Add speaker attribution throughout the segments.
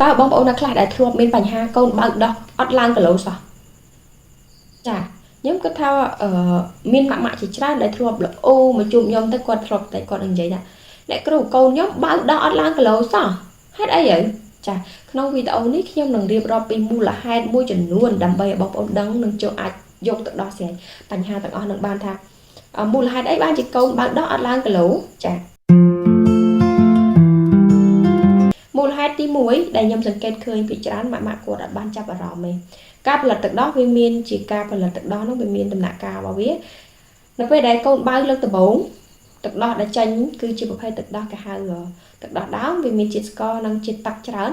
Speaker 1: តើបងប្អូនអ្នកខ្លះដែលធ្លាប់មានបញ្ហាកូនបើកដោះអត់ឡើងគីឡូសោះចាខ្ញុំគិតថាមានម៉ាក់ជាច្រើនដែលធ្លាប់ល្អមកជួបខ្ញុំទៅគាត់ធ្លាប់តែគាត់នឹងនិយាយថាអ្នកគ្រូកូនខ្ញុំបើកដោះអត់ឡើងគីឡូសោះហេតុអីហើយចាក្នុងវីដេអូនេះខ្ញុំនឹងរៀបរាប់ពីមូលហេតុមួយចំនួនដើម្បីឲ្យបងប្អូនដឹងនិងចូលអាចយកទៅដោះស្រាយបញ្ហាទាំងអស់នឹងបានថាមូលហេតុអីបានជាកូនបើកដោះអត់ឡើងគីឡូចាមូលហេតុទី1ដែលខ្ញុំសង្កេតឃើញពីច្រើនម៉ាក់គាត់អត់បានចាប់អារម្មណ៍ទេការផលិតទឹកដោះវាមានជាការផលិតទឹកដោះនោះវាមានដំណាក់កាលរបស់វានៅពេលដែលកូនបើកលើកដំបូងទឹកដោះដែលចេញគឺជាប្រភេទទឹកដោះគេហៅទឹកដោះដើមវាមានជាតិស្ករនិងជាតិទឹកច្រើន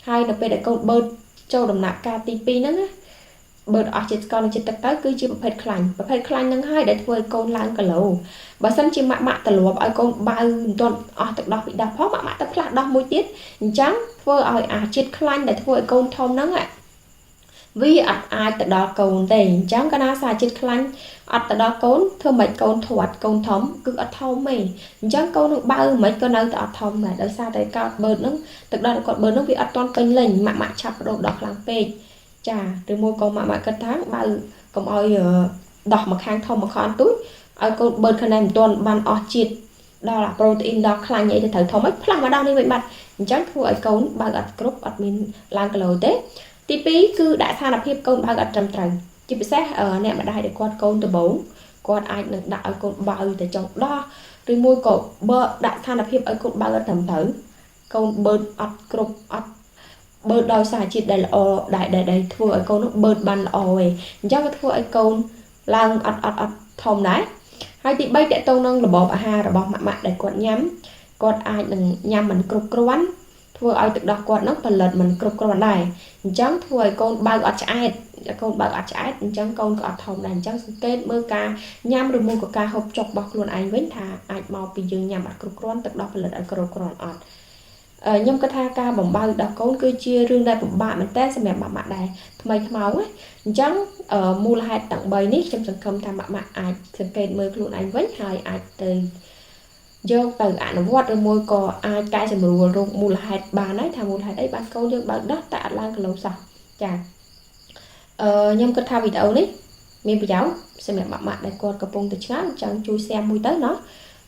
Speaker 1: ហើយនៅពេលដែលកូនបឺតចូលដំណាក់កាលទី2ហ្នឹងណាបឺតអស់ជាតិស្ករនិងជាតិទឹកទៅគឺជាប្រភេទខ្លាញ់ហ្នឹងហើយដែលធ្វើឲ្យកូនឡើងគីឡូបើសិនជាម៉ាក់ទម្លាប់ឲ្យកូនបើមិនទាន់អស់ទឹកដោះពីដោះផងម៉ាក់ទៅផ្លាស់ដោះមួយទៀតអញ្ចឹងធ្វើឲ្យអាជាតិខ្លាញ់ដែលធ្វើឲ្យកូនធំហ្នឹងវាអត់អាចទៅដល់កូនទេអញ្ចឹងកាលណាសារជាតិខ្លាញ់អត់ទៅដល់កូនធ្វើម៉េចកូនធាត់កូនធំគឺអត់ធំទេអញ្ចឹងកូននឹងបើមិនក៏នៅតែអត់ធំដែរដោយសារតែកោតបឺតហ្នឹងទឹកដោះគាត់បឺតហ្នឹងវាអត់ទាន់ពេញលេញម៉ាក់ឆាប់បដូរដោះខ្លាំងពេកចាឬមួយក៏ម៉ាក់គិតថាបើកុំឲ្យដោះមកខាងធំមកខាងទូចឲ្យកូនបឺតខាងនេះមិនទាន់បានអស់ជាតិដល់ប្រូតេអ៊ីនដល់ខ្លាញ់អីទៅត្រូវធំហ្នឹងផ្លាស់មកដល់នេះវិញបាត់អញ្ចឹងធ្វើឲ្យកូនបើអត់គ្រប់អត់មានឡើងគីឡូទេទី2គឺដាក់ស្ថានភាពកូនបើអត់ត្រឹមត្រូវជាពិសេសអ្នកម្ដាយដែលគាត់កូនដំបូងគាត់អាចនឹងដាក់ឲ្យកូនបើទៅចង់ដោះឬមួយក៏បើដាក់ស្ថានភាពឲ្យកូនបើអត់ត្រឹមត្រូវកូនបឺតអត់គ្រប់អត់បឺតដោយសារជាតិដែលល្អដែលធ្វើឲ្យកូននោះបឺតបានល្អឯងអញ្ចឹងវាធ្វើឲ្យកូនឡើងអត់ធំដែរហើយទី3តកតងនឹងរបបអាហាររបស់ម៉ាក់ដែលគាត់ញ៉ាំគាត់អាចនឹងញ៉ាំមិនគ្រប់គ្រាន់ធ្វើឲ្យទឹកដោះគាត់នឹងផលិតមិនគ្រប់គ្រាន់ដែរអញ្ចឹងធ្វើឲ្យកូនបើអត់ឆ្អែតអញ្ចឹងកូនក៏អត់ធំដែរអញ្ចឹងសង្កេតមើលការញ៉ាំឬមួយក៏ការហូបចុករបស់ខ្លួនឯងវិញថាអាចមកពីយើងញ៉ាំអត់គ្រប់គ្រាន់ទឹកដោះផលិតអត់គ្រប់គ្រាន់អត់ខ្ញុំគិតថាការបំបើដល់កូនគឺជារឿងដែលពិបាកមែនតើសម្រាប់ម៉ាក់ដែរថ្មីថ្មោងណាអញ្ចឹងមូលហេតុទាំង3នេះខ្ញុំសង្ឃឹមថាម៉ាក់អាចសង្កេតមើលខ្លួនឯងវិញហើយអាចទៅយកទៅអនុវត្តឬមួយក៏អាចកែសម្រួលរោគមូលហេតុបានហើយថាមូលហេតុអីបានកូនយើងបើដោះតែអត់ឡើងគីឡូសោះចាខ្ញុំគិតថាវីដេអូនេះមានប្រយោជន៍សម្រាប់ម៉ាក់ដែលគាត់កំពុងតែឆ្ងល់ចង់ជួយ share មួយទៅណោះ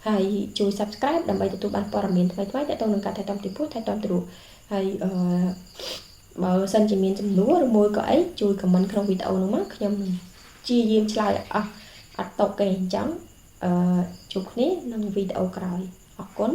Speaker 1: ហើយជួយ subscribe ដើម្បីទទួលបានព័ត៌មានថ្មីៗទាក់ទងនឹងការថែទាំទីពោះថែទាំទីរូបហើយបើសិនជាមានចំនួនឬមួយក៏អីជួយ comment ក្នុងវីដេអូនោះមកខ្ញុំនឹងព្យាយាមឆ្លើយអត់តបគេអញ្ចឹងជួបគ្នាក្នុងវីដេអូក្រោយអរគុណ